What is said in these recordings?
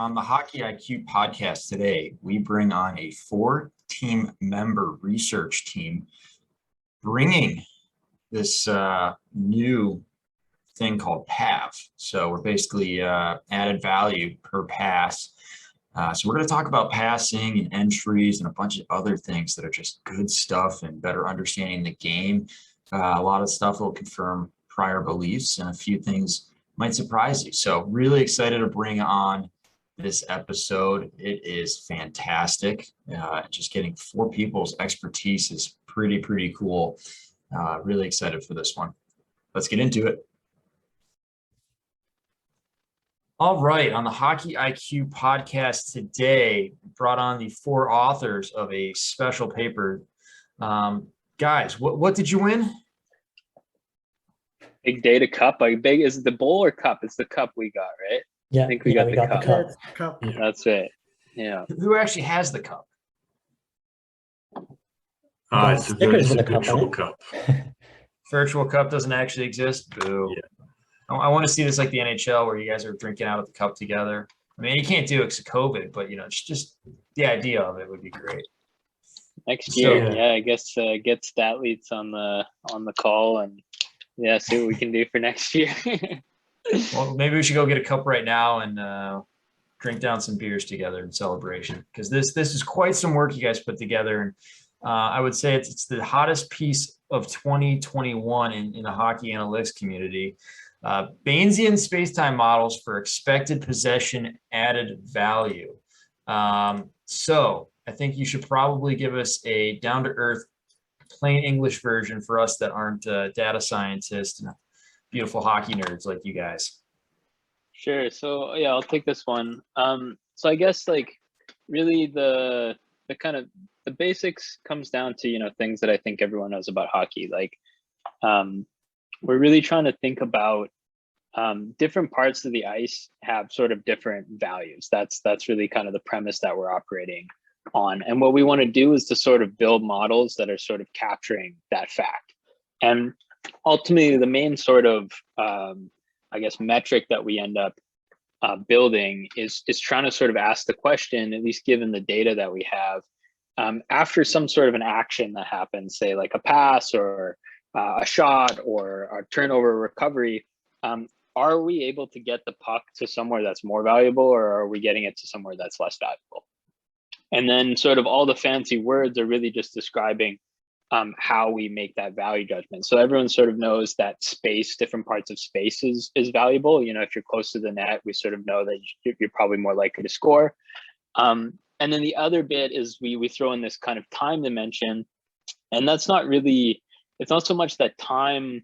On the Hockey IQ podcast today, we bring on a four-team member research team bringing this new thing called PAV. So we're basically added value per pass. So we're going to talk about passing and entries and a bunch of other things that are just good stuff and better understanding the game. A lot of stuff will confirm prior beliefs and a few things might surprise you. So really excited to bring on this episode. It is fantastic. Just getting four people's expertise is pretty cool. Really excited for this one. Let's get into it. All right, on the Hockey IQ podcast today, brought on the four authors of a special paper. Guys, what did you win? Big data cup. Like big is it the bowl or cup? It's the cup we got, right? Yeah, I think we got the cup. Cup. Yeah. That's it. Yeah. Who actually has the cup? It's a virtual cup. Virtual cup doesn't actually exist. Boo. Yeah. I want to see this like the NHL where you guys are drinking out of the cup together. I mean, you can't do it because of COVID, but just the idea of it would be great. Next year, I guess get stat leads on the call and see what we can do for next year. Well, maybe we should go get a cup right now and drink down some beers together in celebration, because this is quite some work you guys put together, and I would say it's the hottest piece of 2021 in the hockey analytics community. Bayesian spacetime models for expected possession added value. So I think you should probably give us a down-to-earth, plain English version for us that aren't data scientists and beautiful hockey nerds like you guys. Sure. So I'll take this one. So I guess like really the kind of the basics comes down to things that I think everyone knows about hockey. Like we're really trying to think about different parts of the ice have sort of different values. That's really kind of the premise that we're operating on. And what we want to do is to sort of build models that are sort of capturing that fact. And ultimately, the main sort of, I guess, metric that we end up building is trying to sort of ask the question, at least given the data that we have, after some sort of an action that happens, say like a pass or a shot or a turnover recovery, are we able to get the puck to somewhere that's more valuable, or are we getting it to somewhere that's less valuable? And then sort of all the fancy words are really just describing how we make that value judgment. So everyone sort of knows that space, different parts of space is valuable. If you're close to the net, we sort of know that you're probably more likely to score. And then the other bit is we throw in this kind of time dimension, and that's not really, it's not so much that time,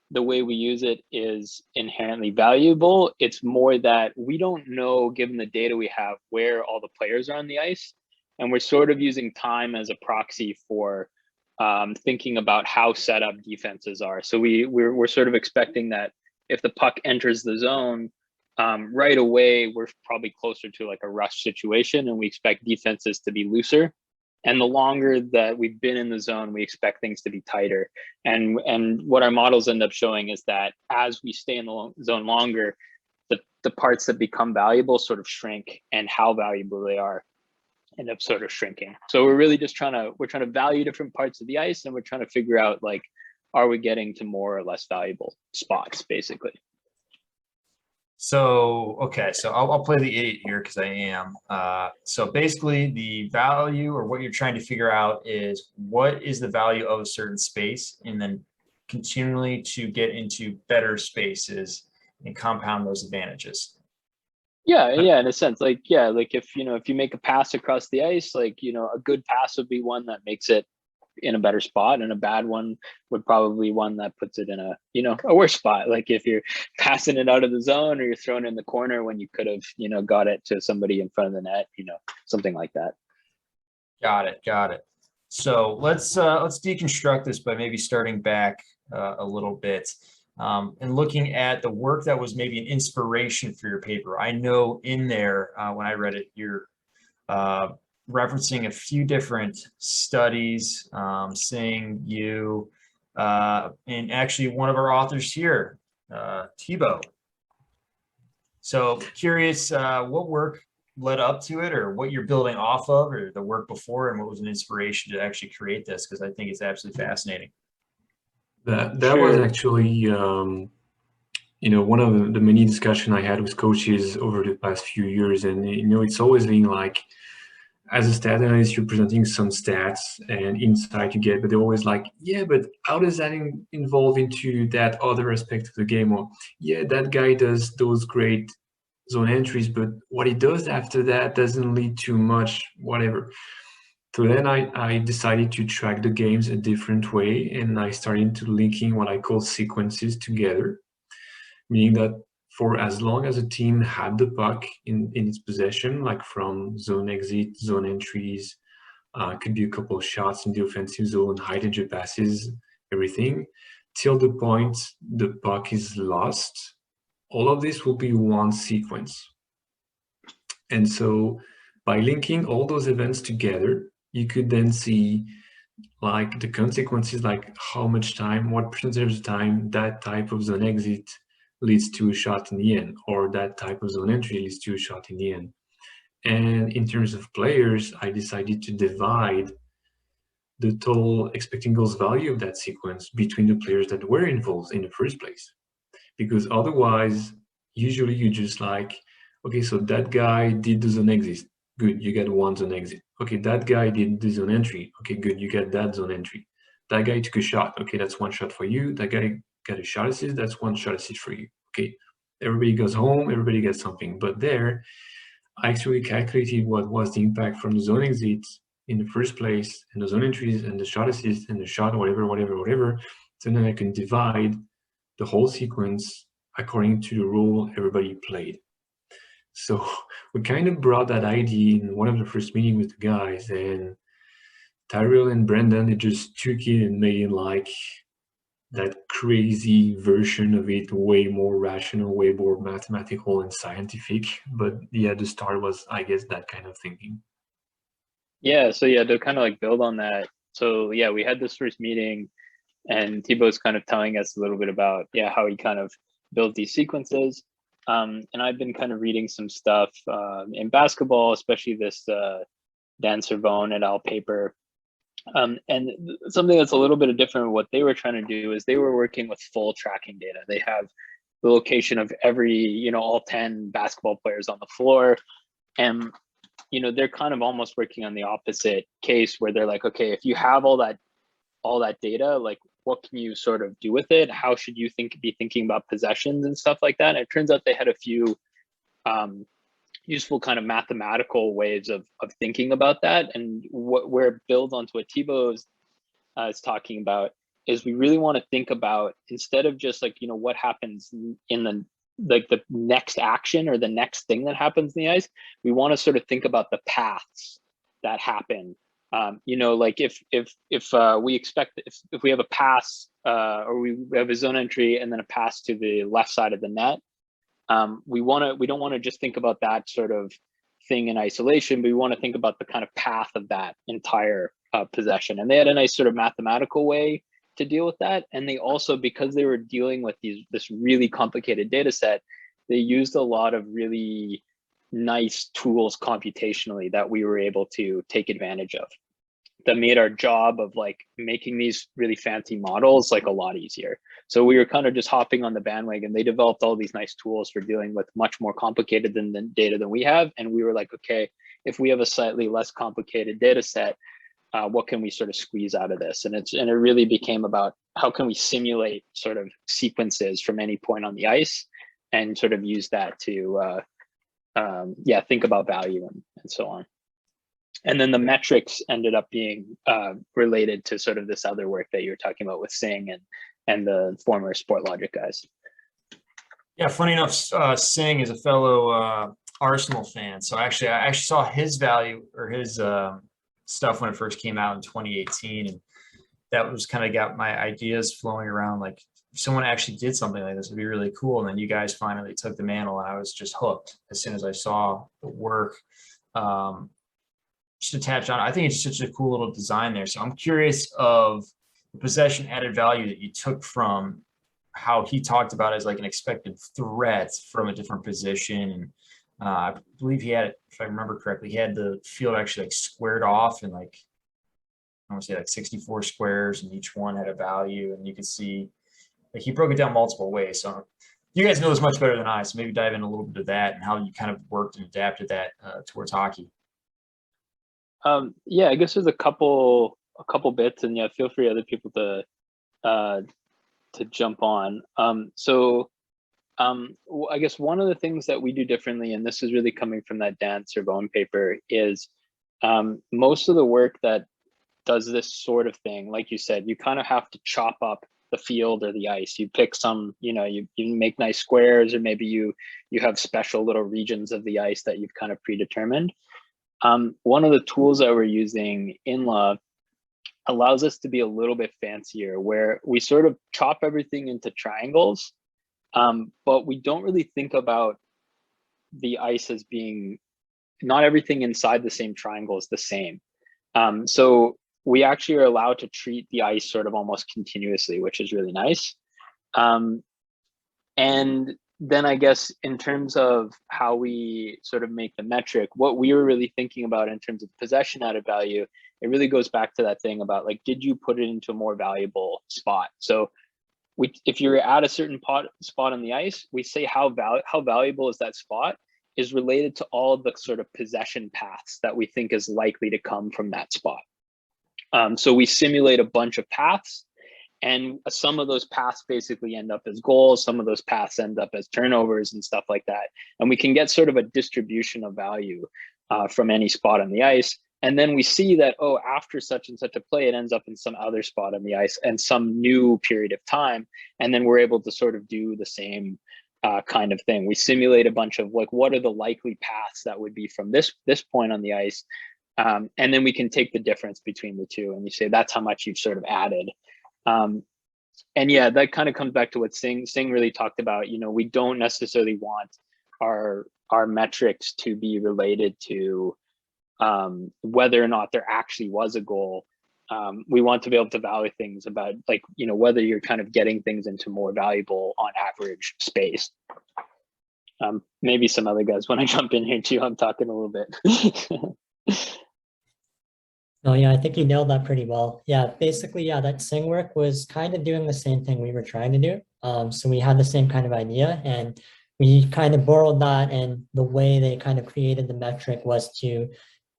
the way we use it, is inherently valuable. It's more that we don't know, given the data we have, where all the players are on the ice. And we're sort of using time as a proxy for thinking about how set up defenses are. So we're sort of expecting that if the puck enters the zone, right away, we're probably closer to like a rush situation, and we expect defenses to be looser. And the longer that we've been in the zone, we expect things to be tighter. And what our models end up showing is that as we stay in the zone longer, the parts that become valuable sort of shrink, and how valuable they are end up sort of shrinking. So we're really just trying to value different parts of the ice, and we're trying to figure out, like, are we getting to more or less valuable spots, basically. So, okay, so I'll play the idiot here because I am. So basically the value, or what you're trying to figure out, is what is the value of a certain space, and then continually to get into better spaces and compound those advantages. Yeah, in a sense, like if you make a pass across the ice, like, a good pass would be one that makes it in a better spot, and a bad one would probably one that puts it in a worse spot. Like if you're passing it out of the zone, or you're throwing it in the corner when you could have got it to somebody in front of the net, something like that. Got it. So let's deconstruct this by maybe starting back a little bit. And looking at the work that was maybe an inspiration for your paper. I know in there, when I read it, you're referencing a few different studies, saying you, and actually one of our authors here, Thibaut. So curious, what work led up to it, or what you're building off of, or the work before, and what was an inspiration to actually create this? Because I think it's absolutely fascinating. That was actually one of the many discussion I had with coaches over the past few years, and it's always been like, as a stat analyst, you're presenting some stats and insight you get, but they're always like, yeah, but how does that involve into that other aspect of the game? Or, yeah, that guy does those great zone entries, but what he does after that doesn't lead to much, whatever. So then I decided to track the games a different way, and I started to linking what I call sequences together, meaning that for as long as a team had the puck in its possession, like from zone exit, zone entries, could be a couple of shots in the offensive zone, high danger passes, everything, till the point the puck is lost, all of this will be one sequence. And so by linking all those events together, you could then see like the consequences, like how much time, what percentage of the time that type of zone exit leads to a shot in the end, or that type of zone entry leads to a shot in the end. And in terms of players, I decided to divide the total expecting goals value of that sequence between the players that were involved in the first place. Because otherwise, usually you just like, okay, so that guy did the zone exit. Good, you get one zone exit. Okay, that guy did the zone entry. Okay, good, you get that zone entry. That guy took a shot. Okay, that's one shot for you. That guy got a shot assist. That's one shot assist for you. Okay, everybody goes home. Everybody gets something. But there, I actually calculated what was the impact from the zone exits in the first place, and the zone entries, and the shot assist, and the shot, whatever. So then I can divide the whole sequence according to the role everybody played. So we kind of brought that idea in one of the first meetings with the guys, and Tyrell and Brendan, they just took it and made it like that crazy version of it, way more rational, way more mathematical and scientific. But yeah, the start was, I guess, that kind of thinking. Yeah, so yeah, to kind of like build on that. So yeah, we had this first meeting, and Thibaut's kind of telling us a little bit about how he kind of built these sequences. And I've been kind of reading some stuff in basketball, especially this Dan Servone et al. Paper. And something that's a little bit different, what they were trying to do is they were working with full tracking data. They have the location of every, all 10 basketball players on the floor. And, they're kind of almost working on the opposite case where they're like, okay, if you have all that data, like what can you sort of do with it? How should you be thinking about possessions and stuff like that? And it turns out they had a few useful kind of mathematical ways of thinking about that. And where it builds onto what Thibaut is talking about is we really want to think about, instead of just like, what happens in the next action or the next thing that happens in the ice, we want to sort of think about the paths that happen. Like if we expect, if we have a pass or we have a zone entry and then a pass to the left side of the net, we don't want to just think about that sort of thing in isolation, but we want to think about the kind of path of that entire possession. And they had a nice sort of mathematical way to deal with that. And they also, because they were dealing with this really complicated data set, they used a lot of really nice tools computationally that we were able to take advantage of, that made our job of like making these really fancy models like a lot easier. So we were kind of just hopping on the bandwagon. They developed all these nice tools for dealing with much more complicated than data than we have. And we were like, okay, if we have a slightly less complicated data set, what can we sort of squeeze out of this? And it really became about how can we simulate sort of sequences from any point on the ice and sort of use that to think about value and so on. And then the metrics ended up being related to sort of this other work that you were talking about with Singh and the former SportLogic guys. Yeah, funny enough, Singh is a fellow Arsenal fan. So I actually saw his value or his stuff when it first came out in 2018. And that was kind of got my ideas flowing around. Like, if someone actually did something like this, it'd be really cool. And then you guys finally took the mantle, and I was just hooked as soon as I saw the work. Just to touch on, I think it's such a cool little design there. So I'm curious of the possession added value that you took from how he talked about as like an expected threat from a different position, and I believe he had, if I remember correctly, he had the field actually like squared off and like, I want to say like 64 squares, and each one had a value, and you could see like he broke it down multiple ways. So you guys know this much better than I, so maybe dive in a little bit of that and how you kind of worked and adapted that towards hockey. Yeah, I guess there's a couple bits, and yeah, feel free other people to jump on. I guess one of the things that we do differently, and this is really coming from that Dan Cervone paper, is most of the work that does this sort of thing, like you said, you kind of have to chop up the field or the ice. You pick some, you make nice squares, or maybe you have special little regions of the ice that you've kind of predetermined. One of the tools that we're using in Love allows us to be a little bit fancier, where we sort of chop everything into triangles, but we don't really think about the ice as being, not everything inside the same triangle is the same. So we actually are allowed to treat the ice sort of almost continuously, which is really nice. And then I guess in terms of how we sort of make the metric, what we were really thinking about in terms of possession added value, it really goes back to that thing about like, did you put it into a more valuable spot? So if you're at a certain spot on the ice, we say how valuable is that spot is related to all of the sort of possession paths that we think is likely to come from that spot. So we simulate a bunch of paths, and some of those paths basically end up as goals. Some of those paths end up as turnovers and stuff like that. And we can get sort of a distribution of value from any spot on the ice. And then we see that, oh, after such and such a play, it ends up in some other spot on the ice and some new period of time. And then we're able to sort of do the same kind of thing. We simulate a bunch of like, what are the likely paths that would be from this point on the ice? And then we can take the difference between the two, and you say that's how much you've sort of added. And yeah, that kind of comes back to what Singh really talked about. We don't necessarily want our metrics to be related to whether or not there actually was a goal. We want to be able to value things about like, whether you're kind of getting things into more valuable on average space. Maybe some other guys want to jump in here too. I'm talking a little bit. Oh yeah, I think you nailed that pretty well. Yeah, basically, yeah, that Sing work was kind of doing the same thing we were trying to do. So we had the same kind of idea, and we kind of borrowed that, and the way they kind of created the metric was to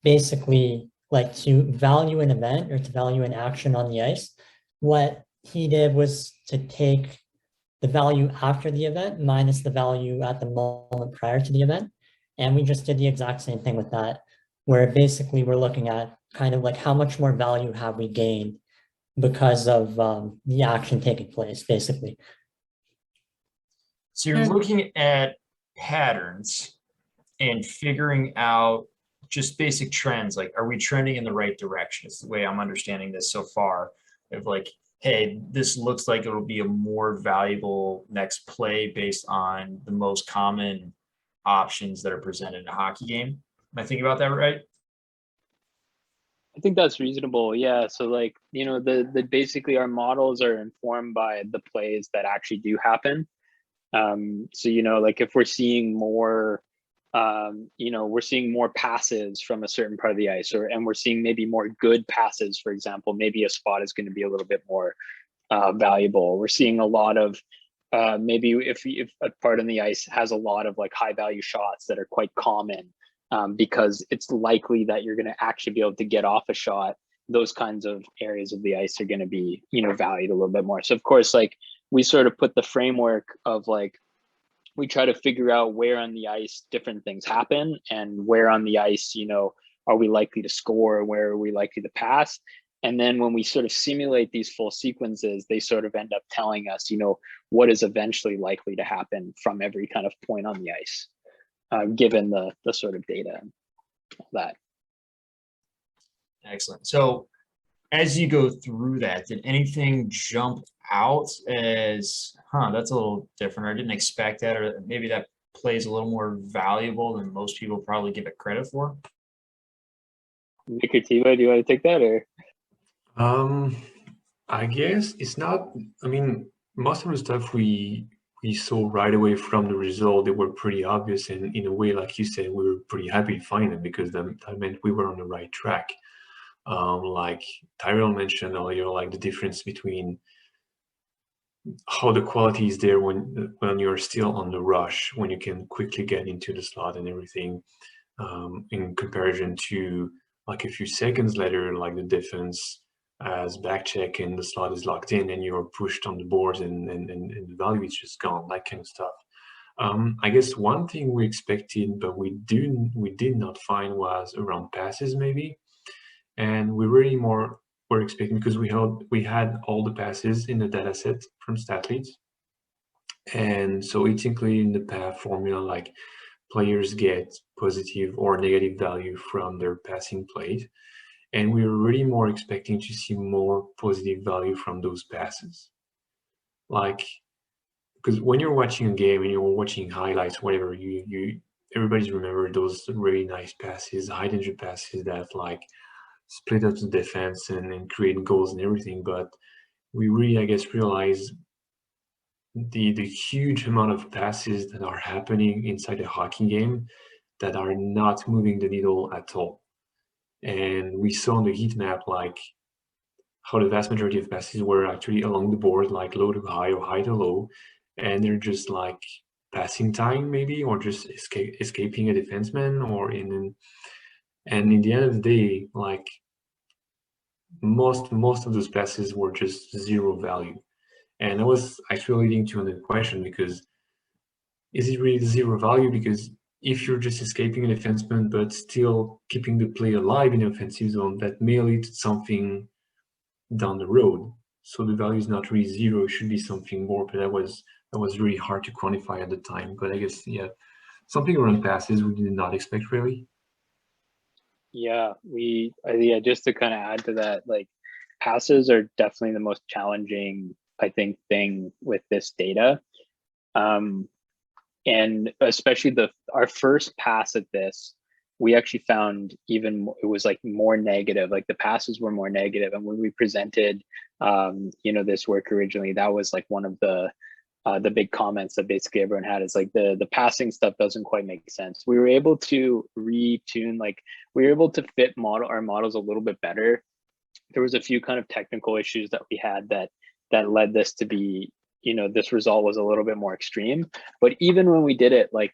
basically like to value an event or to value an action on the ice. What he did was to take the value after the event minus the value at the moment prior to the event. And we just did the exact same thing with that, where basically we're looking at kind of like how much more value have we gained because of the action taking place, basically. So you're looking at patterns and figuring out just basic trends. Like, are we trending in the right direction? It's the way I'm understanding this so far, of like, hey, this looks like it'll be a more valuable next play based on the most common options that are presented in a hockey game. Am I thinking about that right? I think that's reasonable. Yeah. So like, the basically our models are informed by the plays that actually do happen. So, like if we're seeing more, we're seeing more passes from a certain part of the ice, and we're seeing maybe more good passes, for example, maybe a spot is going to be a little bit more valuable. We're seeing a lot of maybe if a part on the ice has a lot of like high value shots that are quite common, because it's likely that you're going to actually be able to get off a shot. Those kinds of areas of the ice are going to be, valued a little bit more. So of course, like we sort of put the framework of like, we try to figure out where on the ice different things happen, and where on the ice, are we likely to score, where are we likely to pass. And then when we sort of simulate these full sequences, they sort of end up telling us, what is eventually likely to happen from every kind of point on the ice, given the sort of data and all that. Excellent. So as you go through that, did anything jump out as, that's a little different, or I didn't expect that, or maybe that plays a little more valuable than most people probably give it credit for? Nick or Tiva, do you want to take that, or? I guess it's not, I mean, most of the stuff we we saw right away from the result, they were pretty obvious. And in a way, like you said, we were pretty happy to find them because that meant we were on the right track. Like Tyrell mentioned earlier, like the difference between how the quality is there when you're still on the rush, when you can quickly get into the slot and everything, in comparison to like a few seconds later, like the defense as back check and the slot is locked in and you're pushed on the boards and the value is just gone, that kind of stuff. I guess one thing we expected, but we did not find was around passes maybe. And we really more were expecting because we had all the passes in the data set from Statleads. And so it's included in the path formula, like players get positive or negative value from their passing plays. And we were really more expecting to see more positive value from those passes. Like, because when you're watching a game and you're watching highlights, whatever, everybody's remember those really nice passes, high danger passes that like split up the defense and create goals and everything. But we really, I guess, realize the huge amount of passes that are happening inside a hockey game that are not moving the needle at all. And we saw on the heat map like how the vast majority of passes were actually along the board, like low to high or high to low, and they're just like passing time maybe, or just escaping a defenseman, or and in the end of the day, like most of those passes were just zero value. And that was actually leading to another question, because is it really zero value? Because if you're just escaping a defenseman but still keeping the play alive in the offensive zone, that may lead to something down the road. So the value is not really zero, it should be something more, but that was really hard to quantify at the time. But I guess, yeah, something around passes we did not expect really. Yeah, just to kind of add to that, like passes are definitely the most challenging, I think, thing with this data. And especially our first pass at this, we actually found it was like more negative, like the passes were more negative. And when we presented, this work originally, that was like one of the big comments that basically everyone had, is like the passing stuff doesn't quite make sense. We were able to retune, like we were able to fit our models a little bit better. There was a few kind of technical issues that we had that led this to be, this result was a little bit more extreme. But even when we did it like,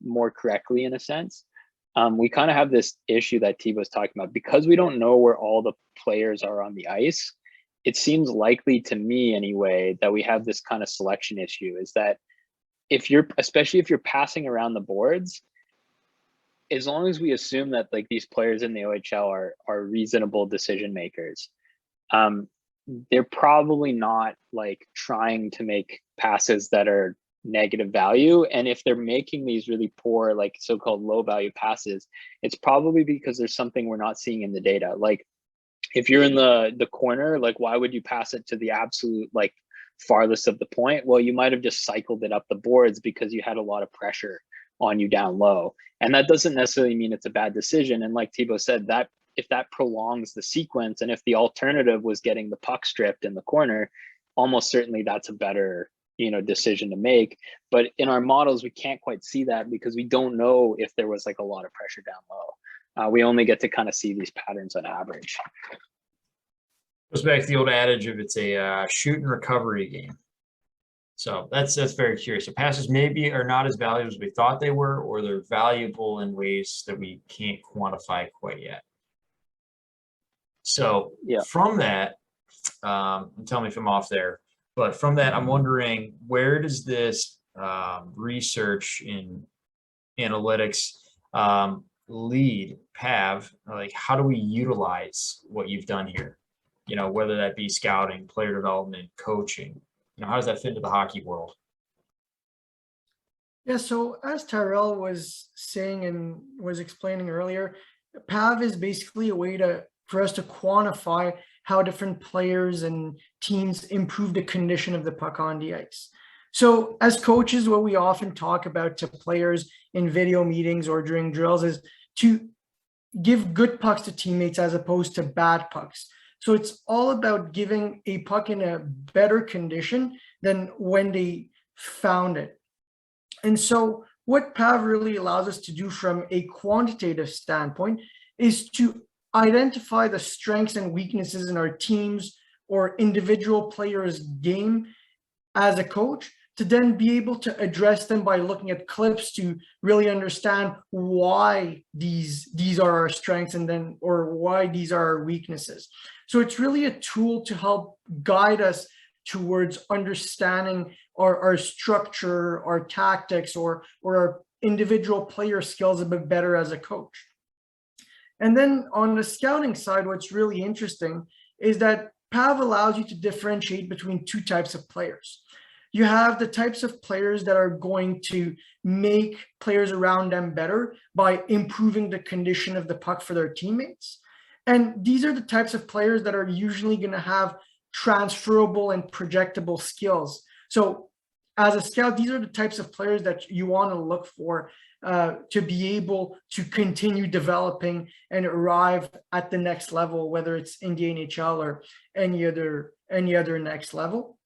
more correctly in a sense, we kind of have this issue that T was talking about, because we don't know where all the players are on the ice. It seems likely to me anyway that we have this kind of selection issue, is that especially if you're passing around the boards, as long as we assume that like these players in the OHL are reasonable decision makers, they're probably not like trying to make passes that are negative value. And if they're making these really poor, like so-called low value passes, it's probably because there's something we're not seeing in the data. Like if you're in the corner, like why would you pass it to the absolute like farthest of the point? Well, you might have just cycled it up the boards because you had a lot of pressure on you down low. And that doesn't necessarily mean it's a bad decision. And like Thibaut said, that if that prolongs the sequence, and if the alternative was getting the puck stripped in the corner, almost certainly that's a better decision to make. But in our models, we can't quite see that because we don't know if there was like a lot of pressure down low. We only get to kind of see these patterns on average. Goes back to the old adage of it's a shoot and recovery game. So that's very curious. So passes maybe are not as valuable as we thought they were, or they're valuable in ways that we can't quantify quite yet. So yeah, from that, tell me if I'm off there, but from that, I'm wondering, where does this research in analytics lead PAV? Like, how do we utilize what you've done here? Whether that be scouting, player development, coaching, how does that fit into the hockey world? Yeah, so as Tyrell was saying and was explaining earlier, PAV is basically a way for us to quantify how different players and teams improve the condition of the puck on the ice. So as coaches, what we often talk about to players in video meetings or during drills is to give good pucks to teammates as opposed to bad pucks. So it's all about giving a puck in a better condition than when they found it. And so what PAV really allows us to do from a quantitative standpoint is to identify the strengths and weaknesses in our teams or individual players' game as a coach, to then be able to address them by looking at clips to really understand why these are our strengths and then, or why these are our weaknesses. So it's really a tool to help guide us towards understanding our structure, our tactics, or our individual player skills a bit better as a coach. And then on the scouting side, what's really interesting is that PAV allows you to differentiate between two types of players. You have the types of players that are going to make players around them better by improving the condition of the puck for their teammates. And these are the types of players that are usually going to have transferable and projectable skills. So as a scout, these are the types of players that you want to look for to be able to continue developing and arrive at the next level, whether it's in the NHL or any other next level.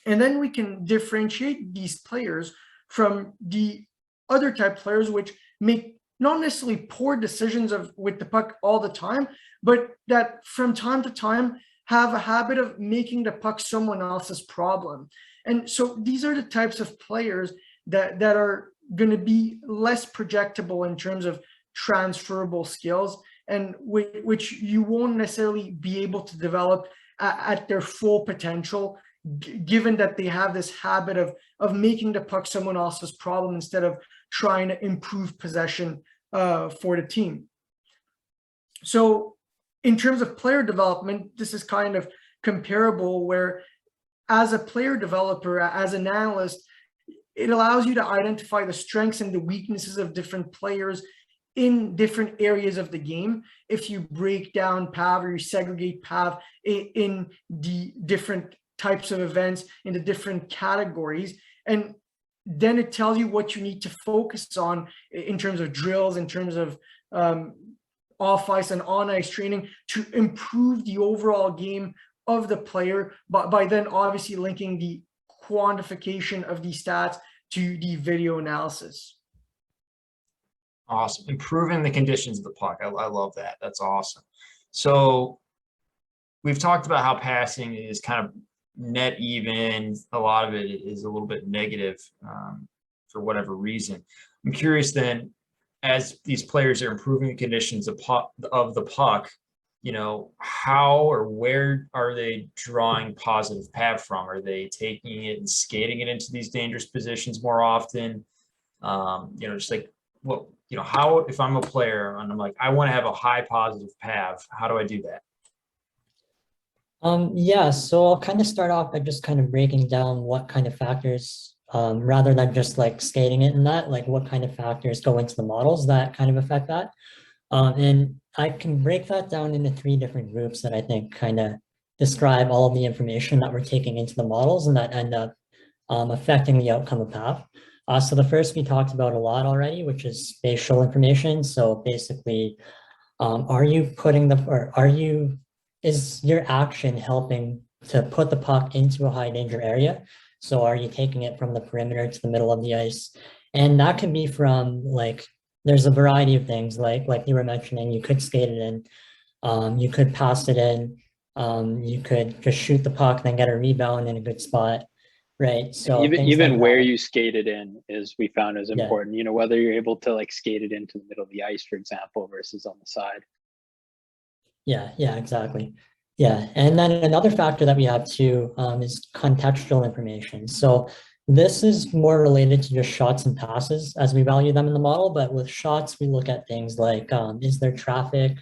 And then we can differentiate these players from the other type players, which make not necessarily poor decisions with the puck all the time, but that from time to time have a habit of making the puck someone else's problem. And so these are the types of players that are going to be less projectable in terms of transferable skills, and which you won't necessarily be able to develop at their full potential, given that they have this habit of making the puck someone else's problem instead of trying to improve possession for the team. So in terms of player development, this is kind of comparable, where as a player developer, as an analyst, it allows you to identify the strengths and the weaknesses of different players in different areas of the game. If you break down PAV or you segregate PAV in the different types of events, into different categories, and then it tells you what you need to focus on in terms of drills, in terms of off ice and on ice training to improve the overall game of the player, but by then obviously linking the quantification of the stats to the video analysis. Awesome. Improving the conditions of the puck. I love that. That's awesome. So we've talked about how passing is kind of net even. A lot of it is a little bit negative for whatever reason. I'm curious then, as these players are improving the conditions of the puck, you know, how or where are they drawing positive PAV from? Are they taking it and skating it into these dangerous positions more often? You know, just like, well, you know, how, if I'm a player and I'm like, I want to have a high positive PAV, how do I do that? Yeah, so I'll kind of start off by just kind of breaking down what kind of factors, rather than just like skating it and that, like what kind of factors go into the models that kind of affect that. And I can break that down into 3 different groups that I think kind of describe all of the information that we're taking into the models and that end up affecting the outcome of PAV. So the first we talked about a lot already, which is spatial information. So basically, is your action helping to put the puck into a high danger area? So are you taking it from the perimeter to the middle of the ice? And that can be from, like, there's a variety of things, like you were mentioning, you could skate it in, you could pass it in, you could just shoot the puck, then get a rebound in a good spot, right? So even like where that. you skate it in is, we found, is important. You know, whether you're able to like skate it into the middle of the ice, for example, versus on the side. Yeah, exactly. Yeah, and then another factor that we have too is contextual information. So this is more related to just shots and passes as we value them in the model, but with shots, we look at things like, is there traffic,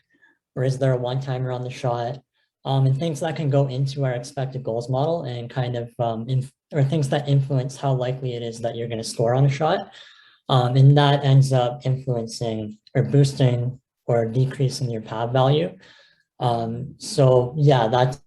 or is there a one-timer on the shot? And things that can go into our expected goals model and kind of, or things that influence how likely it is that you're going to score on a shot. And that ends up influencing or boosting or decreasing your PAV value. So yeah, that's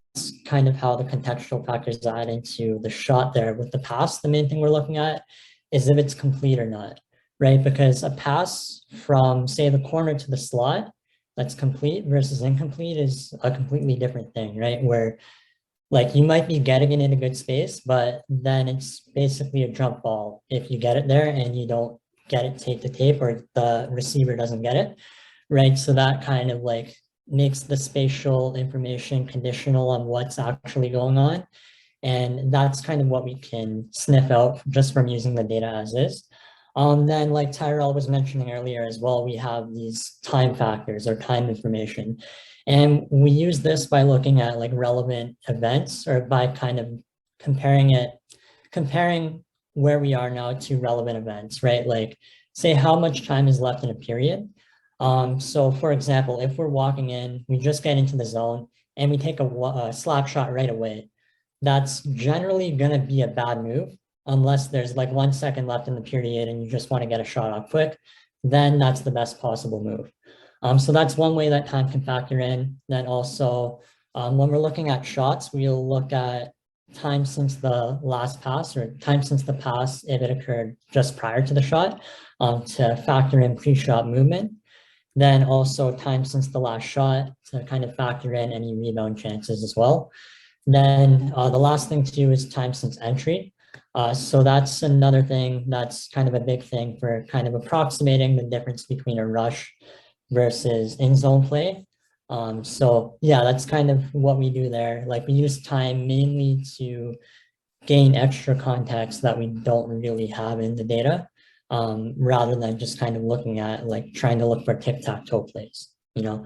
kind of how the contextual factors add into the shot there. With the pass, the main thing we're looking at is if it's complete or not, right? Because a pass from, say, the corner to the slot that's complete versus incomplete is a completely different thing, right? Where like you might be getting it in a good space, but then it's basically a jump ball if you get it there and you don't get it tape to tape, or the receiver doesn't get it, right? So that kind of like makes the spatial information conditional on what's actually going on. And that's kind of what we can sniff out just from using the data as is. Then like Tyrell was mentioning earlier as well, we have these time factors or time information. And we use this by looking at like relevant events, or by kind of comparing where we are now to relevant events, right? Like say how much time is left in a period. So for example, if we're walking in, we just get into the zone and we take a slap shot right away, that's generally going to be a bad move unless there's like 1 second left in the period and you just want to get a shot off quick. Then that's the best possible move. So that's one way that time can factor in. Then also when we're looking at shots, we'll look at time since the last pass, or time since the pass if it occurred just prior to the shot, to factor in pre-shot movement. Then also time since the last shot to kind of factor in any rebound chances as well. Then the last thing too is time since entry. So that's another thing that's kind of a big thing for kind of approximating the difference between a rush versus in zone play. So yeah, that's kind of what we do there. Like we use time mainly to gain extra context that we don't really have in the data, rather than just kind of looking at like trying to look for tic-tac-toe plays, you know?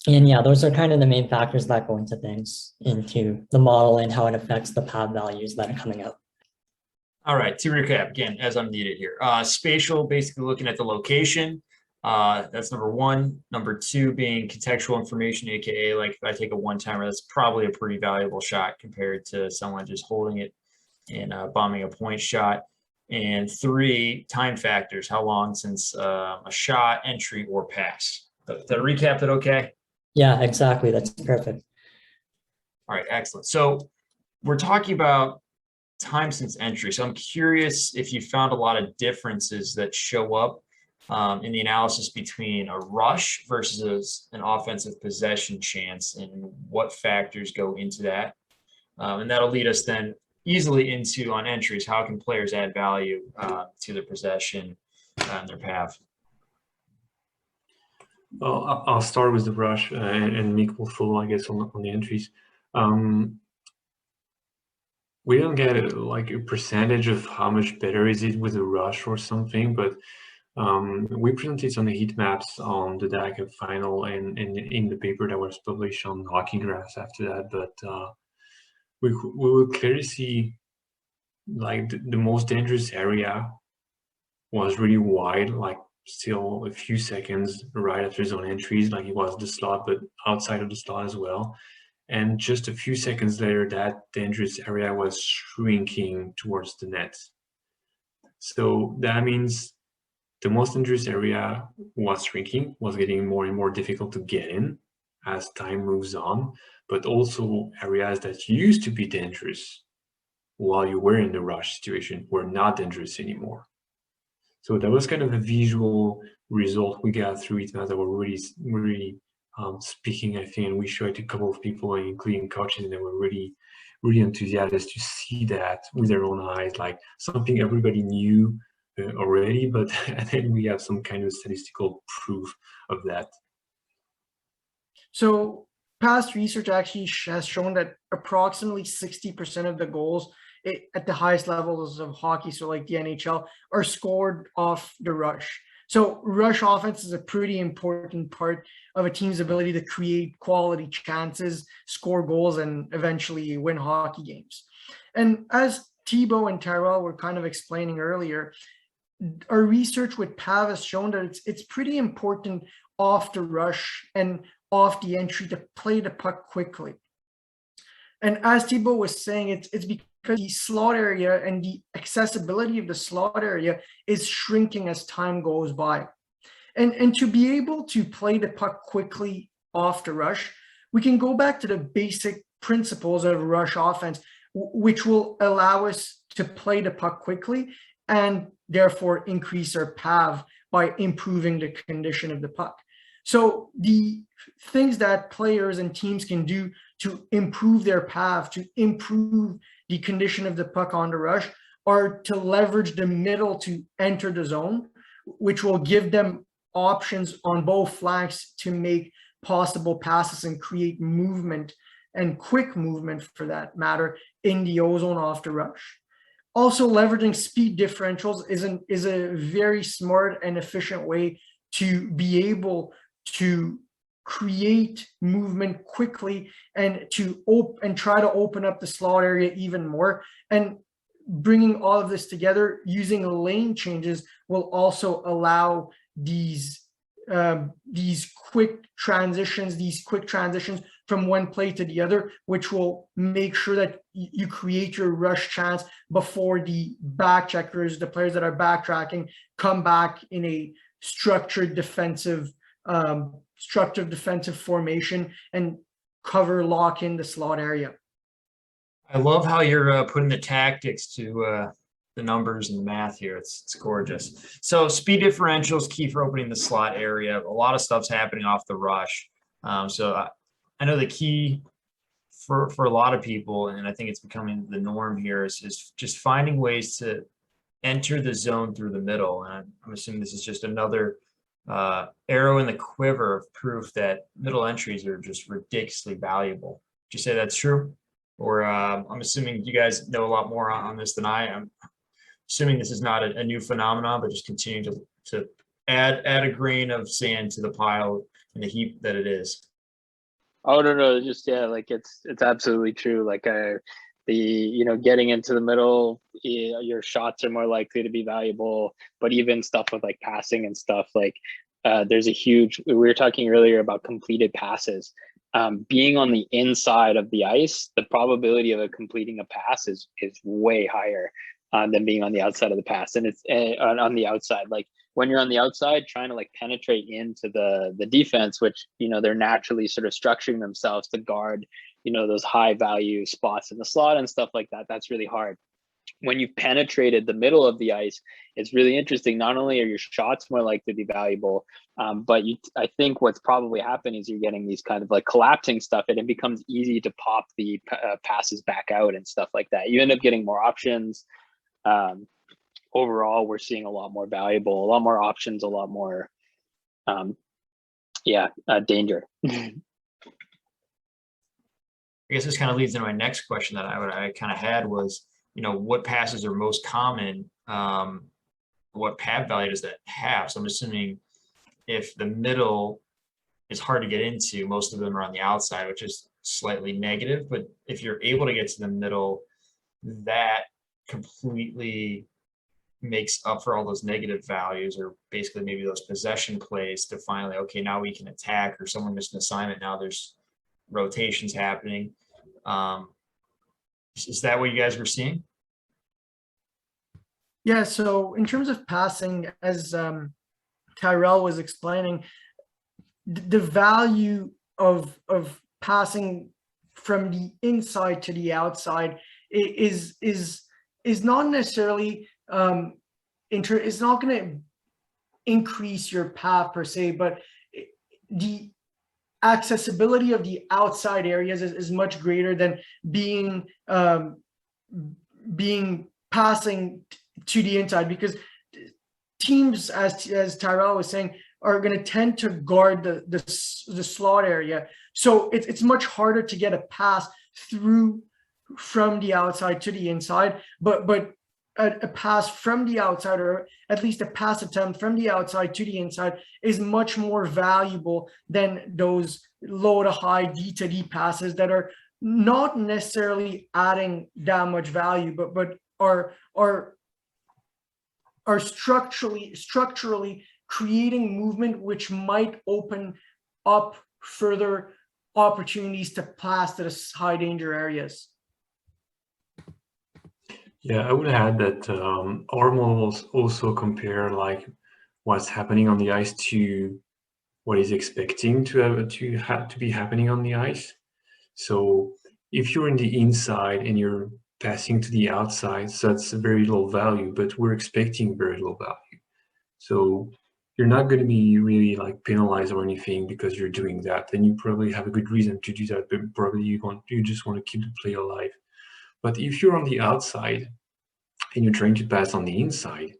And yeah, those are kind of the main factors that go into things, into the model and how it affects the PAV values that are coming out. All right, to recap again, as I'm needed here. Spatial, basically looking at the location. That's number one. Number two being contextual information, AKA like if I take a one-timer, that's probably a pretty valuable shot compared to someone just holding it and bombing a point shot. And three, time factors, how long since a shot, entry, or pass. Did I recap that okay? Yeah, exactly. That's perfect. All right, excellent. So we're talking about time since entry. So I'm curious if you found a lot of differences that show up in the analysis between a rush versus an offensive possession chance, and what factors go into that. And that'll lead us then easily into on entries, how can players add value to their possession and their path? Well, I'll start with the rush, and Mick will follow, I guess, on the entries. We don't get like a percentage of how much better is it with a rush or something, but we presented it on the heat maps on the DAC final and in the paper that was published on Hockey Graphs after that. But we will clearly see like the most dangerous area was really wide, like still a few seconds right after zone entries, like it was the slot, but outside of the slot as well. And just a few seconds later, that dangerous area was shrinking towards the net. So that means the most dangerous area was shrinking, was getting more and more difficult to get in as time moves on, but also areas that used to be dangerous while you were in the rush situation were not dangerous anymore. So that was kind of a visual result we got through it that were really speaking, I think, and we showed it to a couple of people, including coaches, and they were really enthusiastic to see that with their own eyes, like something everybody knew already, but then we have some kind of statistical proof of that. So past research actually has shown that approximately 60% of the goals at the highest levels of hockey, so like the NHL, are scored off the rush. So rush offense is a pretty important part of a team's ability to create quality chances, score goals, and eventually win hockey games. And as Thibaut and Tyrell were kind of explaining earlier, our research with PAV has shown that it's pretty important off the rush and off the entry to play the puck quickly. And as Thibaut was saying, it's because the slot area and the accessibility of the slot area is shrinking as time goes by. And to be able to play the puck quickly off the rush, we can go back to the basic principles of rush offense, which will allow us to play the puck quickly and therefore increase our PAV by improving the condition of the puck. So the things that players and teams can do to improve their path, to improve the condition of the puck on the rush, are to leverage the middle to enter the zone, which will give them options on both flanks to make possible passes and create movement, and quick movement for that matter, in the O-zone off the rush. Also, leveraging speed differentials is a very smart and efficient way to be able to create movement quickly and to try to open up the slot area even more. And bringing all of this together using lane changes will also allow these quick transitions from one play to the other, which will make sure that you create your rush chance before the back checkers, the players that are backtracking, come back in a structured defensive formation and lock in the slot area. I love how you're putting the tactics to the numbers and the math here. It's gorgeous. So speed differentials key for opening the slot area. A lot of stuff's happening off the rush. So I know the key for a lot of people, and I think it's becoming the norm here, is just finding ways to enter the zone through the middle. And I'm assuming this is just another arrow in the quiver of proof that middle entries are just ridiculously valuable. Would you say that's true? Or I'm assuming you guys know a lot more on this than I am. Assuming this is not a new phenomenon, but just continue to add a grain of sand to the pile in the heap that it is. Oh no, just like it's absolutely true. Like getting into the middle, your shots are more likely to be valuable. But even stuff with like passing and stuff, like there's a huge. We were talking earlier about completed passes. Being on the inside of the ice, the probability of completing a pass is way higher than being on the outside of the pass. And it's on the outside, like when you're on the outside trying to like penetrate into the defense, which, they're naturally sort of structuring themselves to guard, those high value spots in the slot and stuff like that. That's really hard. When you've penetrated the middle of the ice, it's really interesting. Not only are your shots more likely to be valuable, but I think what's probably happening is you're getting these kind of like collapsing stuff, and it becomes easy to pop the passes back out and stuff like that. You end up getting more options. Overall, we're seeing a lot more valuable, a lot more options, a lot more, danger. I guess this kind of leads into my next question that I kind of had was, what passes are most common? What pad value does that have? So I'm assuming if the middle is hard to get into, most of them are on the outside, which is slightly negative. But if you're able to get to the middle, that completely makes up for all those negative values, or basically maybe those possession plays to finally, okay, now we can attack, or someone missed an assignment. Now there's rotations happening. Is that what you guys were seeing? Yeah, so in terms of passing, as Tyrell was explaining, the value of passing from the inside to the outside is not necessarily it's not going to increase your path per se, but the accessibility of the outside areas is much greater than being passing to the inside, because teams, as Tyrell was saying, are going to tend to guard the slot area. So it's much harder to get a pass through from the outside to the inside, but a pass from the outside, or at least a pass attempt from the outside to the inside, is much more valuable than those low to high D to D passes that are not necessarily adding that much value, but are structurally creating movement, which might open up further opportunities to pass to the high danger areas. Yeah, I would add that our models also compare like what's happening on the ice to what is expecting to be happening on the ice. So if you're in the inside and you're passing to the outside, so that's very low value, but we're expecting very low value. So you're not going to be really like penalized or anything because you're doing that. Then you probably have a good reason to do that, but probably you just want to keep the play alive. But if you're on the outside and you're trying to pass on the inside,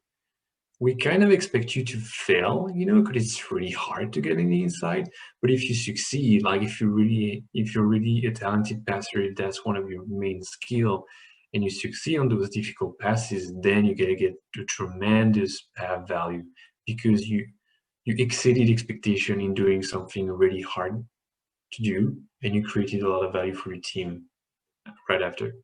we kind of expect you to fail, because it's really hard to get in the inside. But if you succeed, like if you're really a talented passer, if that's one of your main skill, and you succeed on those difficult passes, then you're gonna get a tremendous value because you exceeded expectation in doing something really hard to do, and you created a lot of value for your team right after.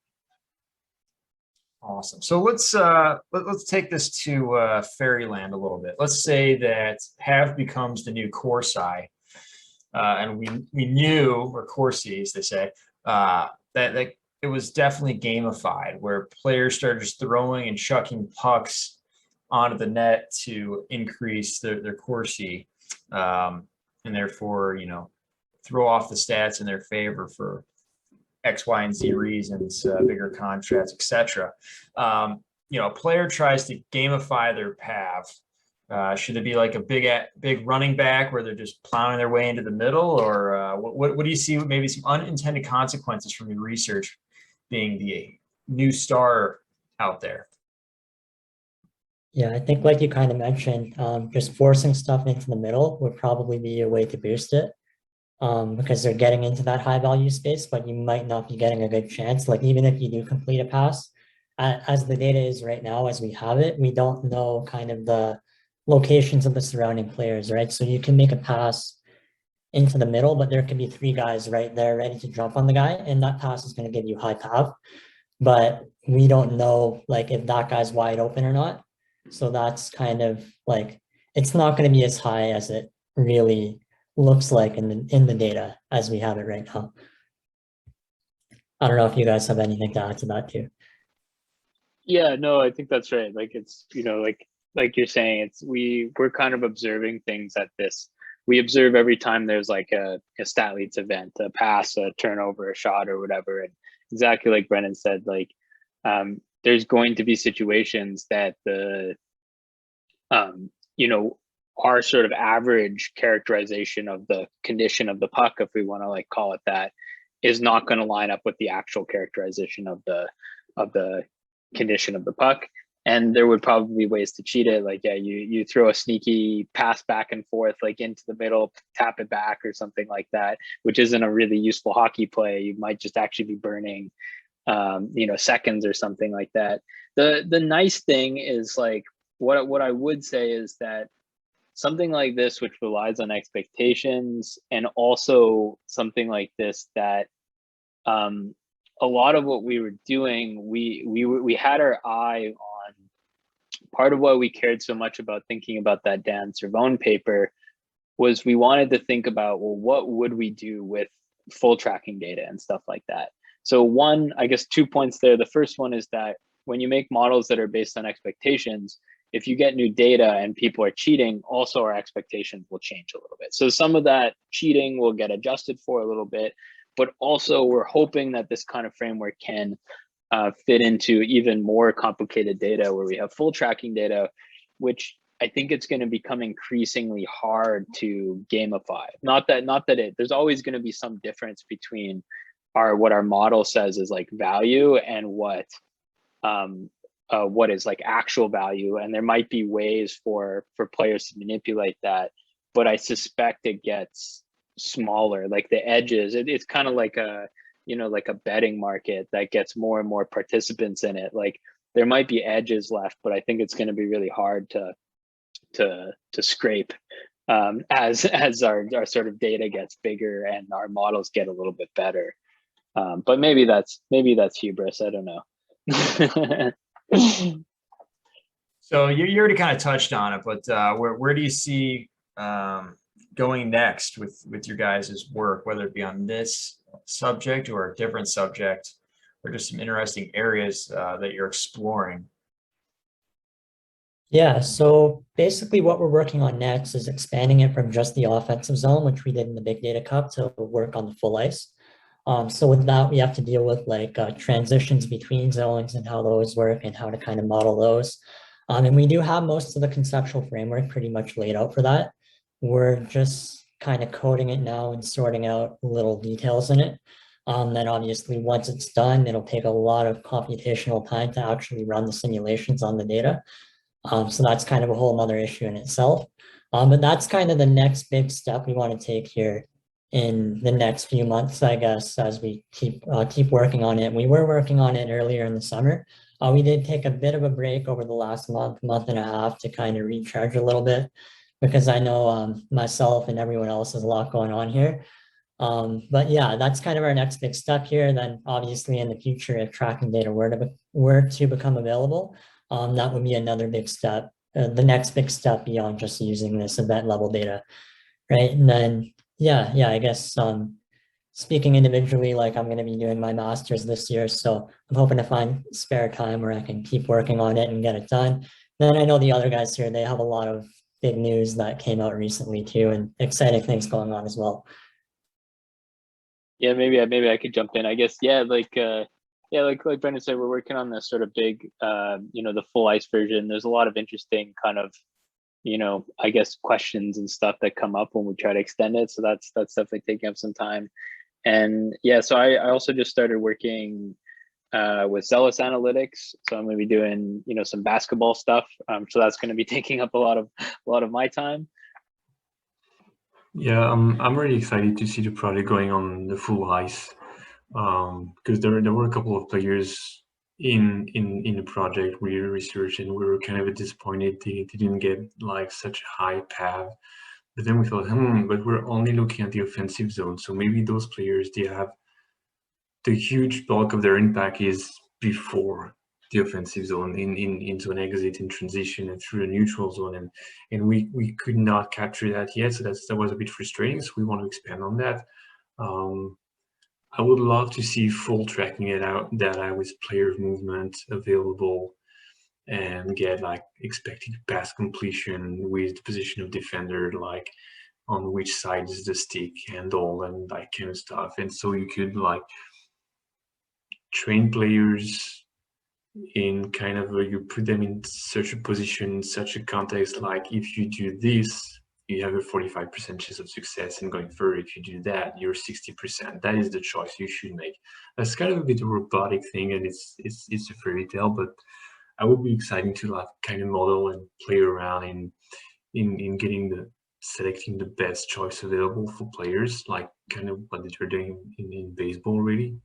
Awesome. So let's take this to fairyland a little bit. Let's say that Have becomes the new Corsi, and we knew, or Corsi as they say, that it was definitely gamified, where players started just throwing and chucking pucks onto the net to increase their Corsi, and therefore throw off the stats in their favor for X, Y, and Z reasons, bigger contracts, etc. A player tries to gamify their path. Should it be like a big running back where they're just plowing their way into the middle, or what do you see? Maybe some unintended consequences from your research being the new star out there. Yeah, I think like you kind of mentioned, just forcing stuff into the middle would probably be a way to boost it. Because they're getting into that high value space, but you might not be getting a good chance. Like even if you do complete a pass, as the data is right now, as we have it, we don't know kind of the locations of the surrounding players, right? So you can make a pass into the middle, but there can be 3 guys right there ready to jump on the guy, and that pass is going to give you high path. But we don't know like if that guy's wide open or not. So that's kind of like, it's not going to be as high as it really looks like in the data as we have it right now. I don't know if you guys have anything to add to that too. Yeah, no, I think that's right. Like it's, like you're saying, we're kind of observing things at this. We observe every time there's like a stat leads event, a pass, a turnover, a shot, or whatever. And exactly like Brennan said, like there's going to be situations that our sort of average characterization of the condition of the puck, if we want to like call it that, is not going to line up with the actual characterization of the condition of the puck. And there would probably be ways to cheat it. Like, yeah, you throw a sneaky pass back and forth, like into the middle, tap it back or something like that, which isn't a really useful hockey play. You might just actually be burning, seconds or something like that. The nice thing is like, what I would say is that something like this, which relies on expectations, and also something like this that a lot of what we were doing, we had our eye on part of why we cared so much about thinking about that Dan Cervone paper was we wanted to think about, well, what would we do with full tracking data and stuff like that? So one, I guess 2 points there. The first one is that when you make models that are based on expectations, if you get new data and people are cheating, also our expectations will change a little bit. So some of that cheating will get adjusted for a little bit, but also we're hoping that this kind of framework can fit into even more complicated data where we have full tracking data, which I think it's going to become increasingly hard to gamify. Not that there's always going to be some difference between what our model says is like value and what is like actual value, and there might be ways for players to manipulate that, but I suspect it gets smaller. Like the edges, it's kind of like a betting market that gets more and more participants in it. Like there might be edges left, but I think it's going to be really hard to scrape as our sort of data gets bigger and our models get a little bit better. But maybe that's hubris. I don't know. So you already kind of touched on it, but where do you see going next with your guys' work, whether it be on this subject or a different subject, or just some interesting areas that you're exploring? Yeah, so basically what we're working on next is expanding it from just the offensive zone, which we did in the Big Data Cup, to work on the full ice. So with that, we have to deal with like transitions between zones and how those work and how to kind of model those. And we do have most of the conceptual framework pretty much laid out for that. We're just kind of coding it now and sorting out little details in it. Then obviously once it's done, it'll take a lot of computational time to actually run the simulations on the data. So that's kind of a whole other issue in itself. But that's kind of the next big step we want to take here in the next few months, I guess, as we keep working on it. We were working on it earlier in the summer. We did take a bit of a break over the last month and a half to kind of recharge a little bit, because I know myself and everyone else has a lot going on here. But yeah, that's kind of our next big step here. Then obviously in the future, if tracking data were to become available, that would be another big step, the next big step beyond just using this event level data, right? And then yeah, I guess speaking individually, like I'm going to be doing my master's this year, so I'm hoping to find spare time where I can keep working on it and get it done. Then I know the other guys here, they have a lot of big news that came out recently too, and exciting things going on as well. Yeah, maybe I could jump in. I guess like Brendan said, we're working on this sort of big, the full ice version. There's a lot of interesting kind of, I guess questions and stuff that come up when we try to extend it. So that's definitely taking up some time. And yeah, so I also just started working with Zealous Analytics. So I'm going to be doing, some basketball stuff. So that's going to be taking up a lot of my time. Yeah, I'm really excited to see the project going on the full ice, because there were a couple of players in the project we researched, and we were kind of disappointed they didn't get like such a high PAV. But then we thought, but we're only looking at the offensive zone, so maybe those players, they have the huge bulk of their impact is before the offensive zone, into an exit in transition and through a neutral zone, and we could not capture that yet. So that was a bit frustrating. So we want to expand on that. I would love to see full tracking data with player movement available, and get like expected pass completion with the position of defender, like on which side is the stick handle and that kind of stuff. And so you could like train players in kind of you put them in such a position, such a context, like if you do this, you have a 45% chance of success in going further. If you do that, you're 60%. That is the choice you should make. That's kind of a bit of a robotic thing, and it's a fairy tale, but I would be exciting to like kind of model and play around in getting selecting the best choice available for players, like kind of what they're doing in baseball, really.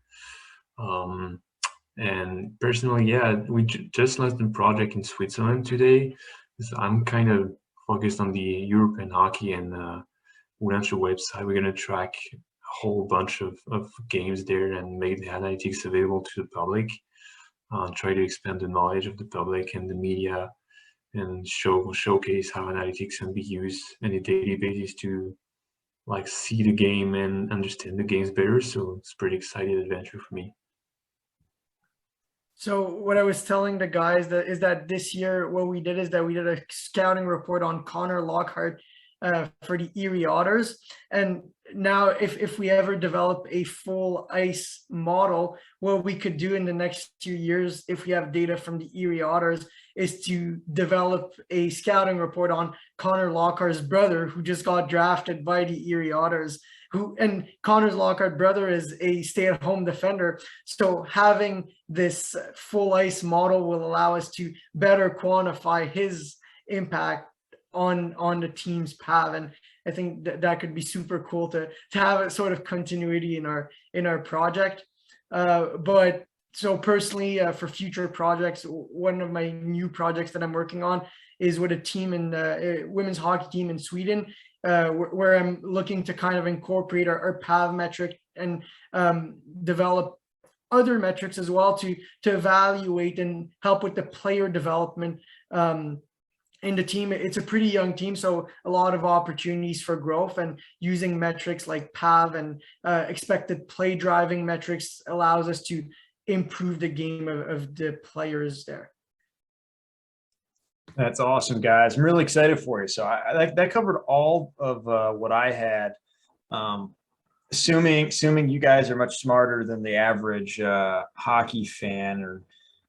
And personally, yeah, we just launched a project in Switzerland today. So I'm kind of focused on the European hockey, and we launched a website. We're going to track a whole bunch of games there and make the analytics available to the public. Try to expand the knowledge of the public and the media, and showcase how analytics can be used on a daily basis to like see the game and understand the games better. So it's a pretty exciting adventure for me. So what I was telling the guys is that this year what we did is that we did a scouting report on Connor Lockhart for the Erie Otters. And now if we ever develop a full ice model, what we could do in the next 2 years, if we have data from the Erie Otters, is to develop a scouting report on Connor Lockhart's brother, who just got drafted by the Erie Otters. And Connor Lockhart's brother is a stay-at-home defender. So having this full ice model will allow us to better quantify his impact on the team's PAV. And I think that could be super cool to have a sort of continuity in our project. But so personally, for future projects, one of my new projects that I'm working on is with a team in women's hockey team in Sweden, where I'm looking to kind of incorporate our PAV metric and develop other metrics as well to evaluate and help with the player development in the team. It's a pretty young team, so a lot of opportunities for growth, and using metrics like PAV and expected play driving metrics allows us to improve the game of the players there. That's awesome, guys. I'm really excited for you. So that covered all of what I had. Assuming you guys are much smarter than the average hockey fan, or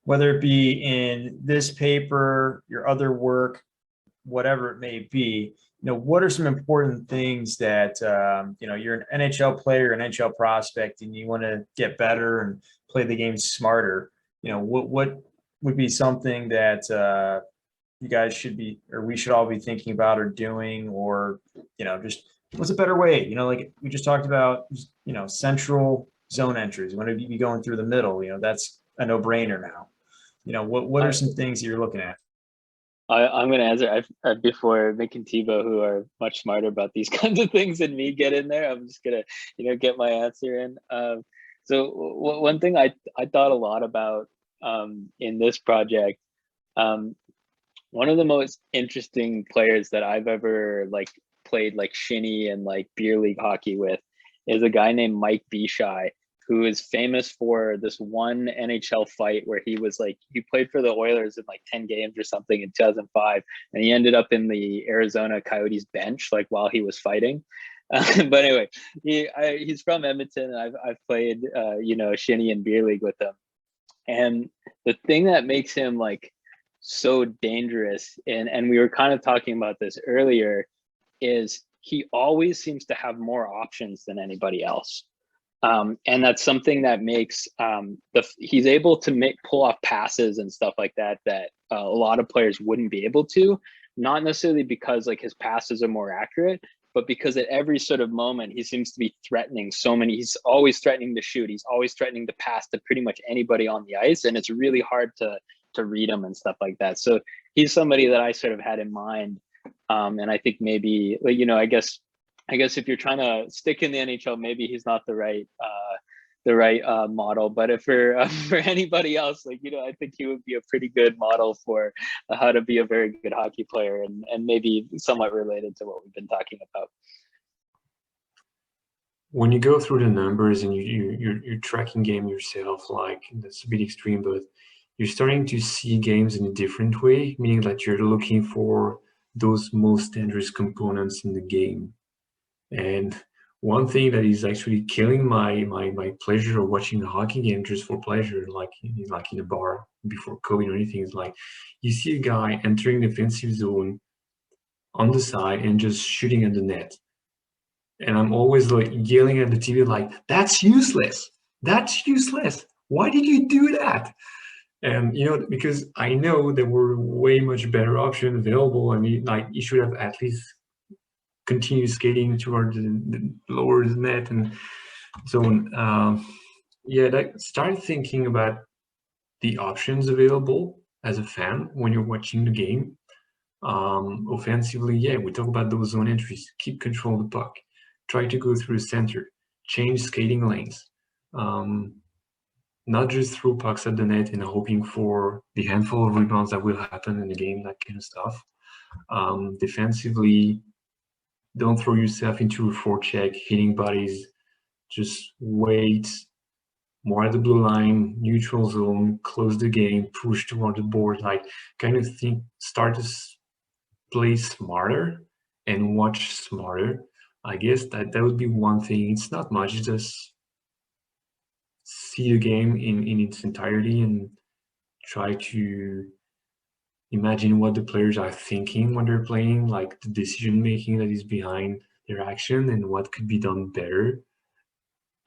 whether it be in this paper, your other work, whatever it may be, what are some important things that, you're an NHL player, an NHL prospect, and you want to get better and play the game smarter. What would be something that you guys should be, or we should all be thinking about or doing, or, just what's a better way? Like we just talked about, central zone entries. When you be going through the middle, that's a no-brainer now. What are some things that you're looking at? I'm going to answer before Mick and Thibaut, who are much smarter about these kinds of things than me, get in there. I'm just going to, get my answer in. So one thing I thought a lot about in this project, one of the most interesting players that I've ever played shinny and beer league hockey with is a guy named Mike Bishai, who is famous for this one NHL fight where he was he played for the Oilers in 10 games or something in 2005, and he ended up in the Arizona Coyotes bench while he was fighting. But anyway, he's from Edmonton, and I've played shinny and beer league with him. And the thing that makes him so dangerous, and we were kind of talking about this earlier, is he always seems to have more options than anybody else. And that's something that makes he's able to pull off passes and stuff like that a lot of players wouldn't be able to, not necessarily because his passes are more accurate, but because at every sort of moment he seems to be threatening he's always threatening to shoot, he's always threatening to pass to pretty much anybody on the ice, and it's really hard to read him and stuff like that. So he's somebody that I sort of had in mind, and I think maybe I guess if you're trying to stick in the NHL, maybe he's not the right model. But if for anybody else, I think he would be a pretty good model for how to be a very good hockey player, and maybe somewhat related to what we've been talking about. When you go through the numbers and you're tracking game yourself, that's a bit extreme, but you're starting to see games in a different way, meaning that you're looking for those most dangerous components in the game. And one thing that is actually killing my pleasure of watching a hockey game just for pleasure, like in a bar before COVID or anything, is you see a guy entering the offensive zone on the side and just shooting at the net. And I'm always yelling at the TV that's useless. That's useless. Why did you do that? And because I know there were way much better options available. I mean, you should have at least continue skating toward the lower net and so on. Start thinking about the options available as a fan when you're watching the game. Offensively, we talk about those zone entries. Keep control of the puck. Try to go through the center. Change skating lanes. Not just throw pucks at the net and hoping for the handful of rebounds that will happen in the game, that kind of stuff. Defensively, don't throw yourself into a forecheck, hitting bodies. Just wait, more at the blue line, neutral zone, close the game, push toward the board. Start to play smarter and watch smarter. I guess that would be one thing. It's not much, just see the game in its entirety and try to imagine what the players are thinking when they're playing, the decision making that is behind their action and what could be done better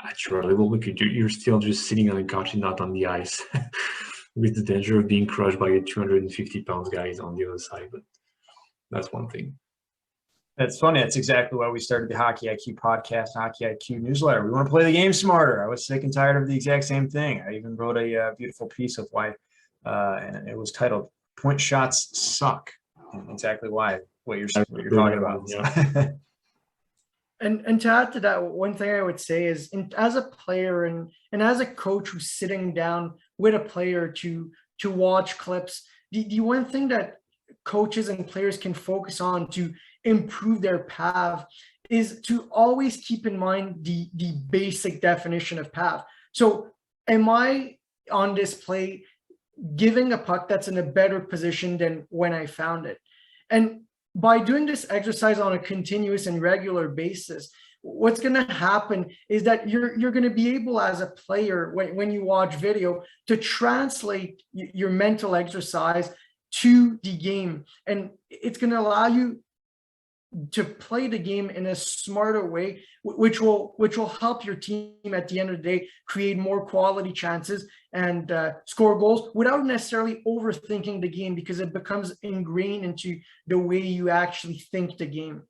at your level, because you're still just sitting on the couch and not on the ice with the danger of being crushed by a 250 pounds guys on the other side. But that's one thing. That's funny. That's exactly why we started the Hockey IQ podcast, Hockey IQ newsletter. We want to play the game smarter. I was sick and tired of the exact same thing. I even wrote a beautiful piece of why, and it was titled "Point Shots Suck." And exactly why what you're talking about. Yeah. And to add to that, one thing I would say is, as a player and as a coach who's sitting down with a player to watch clips, the one thing that coaches and players can focus on to improve their PAV is to always keep in mind the basic definition of PAV. So am I on display giving a puck that's in a better position than when I found it? And by doing this exercise on a continuous and regular basis, what's going to happen is that you're going to be able as a player when you watch video to translate your mental exercise to the game, and it's going to allow you to play the game in a smarter way, which will help your team at the end of the day create more quality chances and score goals without necessarily overthinking the game, because it becomes ingrained into the way you actually think the game.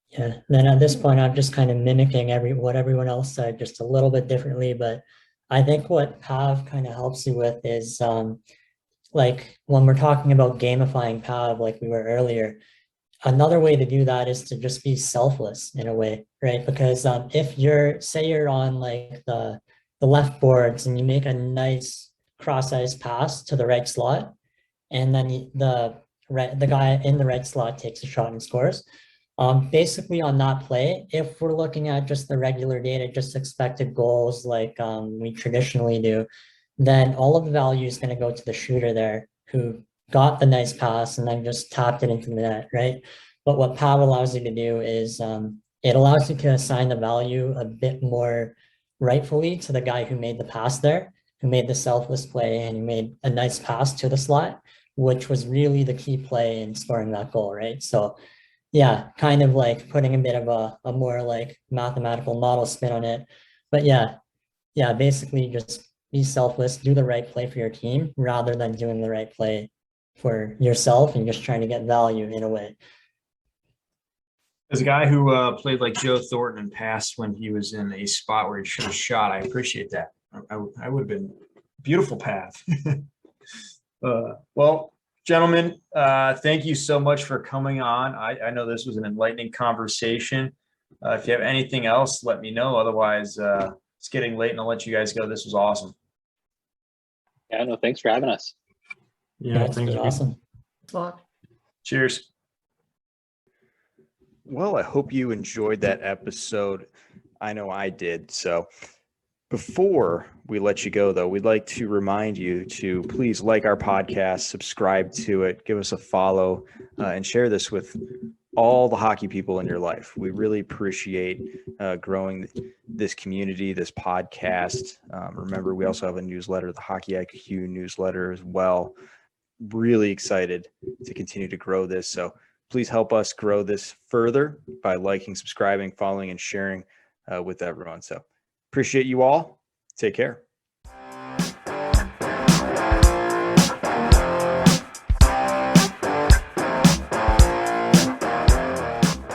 Yeah, then at this point, I'm just kind of mimicking what everyone else said, just a little bit differently. But I think what PAV kind of helps you with is like when we're talking about gamifying PAV, like we were earlier, another way to do that is to just be selfless in a way, right? Because if say you're on like the left boards and you make a nice cross-ice pass to the right slot, and then the guy in the right slot takes a shot and scores. Basically on that play, if we're looking at just the regular data, just expected goals like we traditionally do, then all of the value is going to go to the shooter there who got the nice pass and then just tapped it into the net, right? But what PAV allows you to do is it allows you to assign the value a bit more rightfully to the guy who made the pass there, who made the selfless play and who made a nice pass to the slot, which was really the key play in scoring that goal, right? So yeah, kind of like putting a bit of a more like mathematical model spin on it. But yeah, basically just be selfless, do the right play for your team rather than doing the right play for yourself and just trying to get value in a way. As a guy who played like Joe Thornton and passed when he was in a spot where he should have shot, I appreciate that. I would have been beautiful path. Well, gentlemen, thank you so much for coming on. I know this was an enlightening conversation. If you have anything else, let me know. Otherwise, it's getting late and I'll let you guys go. This was awesome. Yeah, no, thanks for having us. Yeah, it's been awesome. Cheers. Well, I hope you enjoyed that episode. I know I did. So before we let you go, though, we'd like to remind you to please like our podcast, subscribe to it, give us a follow, and share this with all the hockey people in your life. We really appreciate growing this community, this podcast. Remember, we also have a newsletter, the Hockey IQ newsletter as well. Really excited to continue to grow this. So please help us grow this further by liking, subscribing, following, and sharing with everyone. So appreciate you all. Take care.